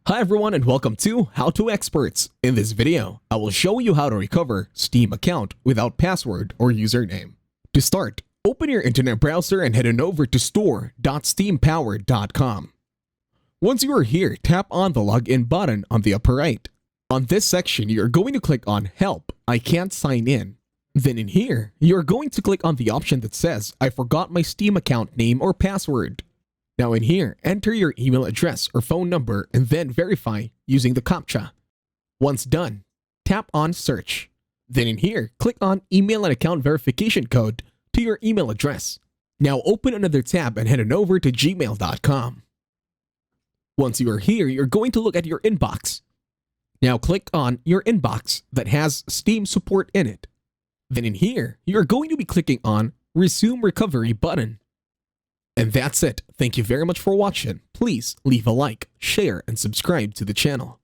Hi everyone and welcome to How To Experts. In this video, I will show you how to recover Steam account without password or username. To start, open your internet browser and head on over to store.steampower.com. Once you are here, tap on the login button on the upper right. On this section, you are going to click on Help, I can't sign in. Then in here, you are going to click on the option that says I forgot my Steam account name or password. Now in here, enter your email address or phone number and then verify using the CAPTCHA. Once done, tap on Search. Then in here, click on Email and Account Verification Code to your email address. Now open another tab and head on over to gmail.com. Once you are here, you're going to look at your inbox. Now click on your inbox that has Steam support in it. Then in here, you're going to be clicking on Resume Recovery button. And that's it. Thank you very much for watching. Please leave a like, share, and subscribe to the channel.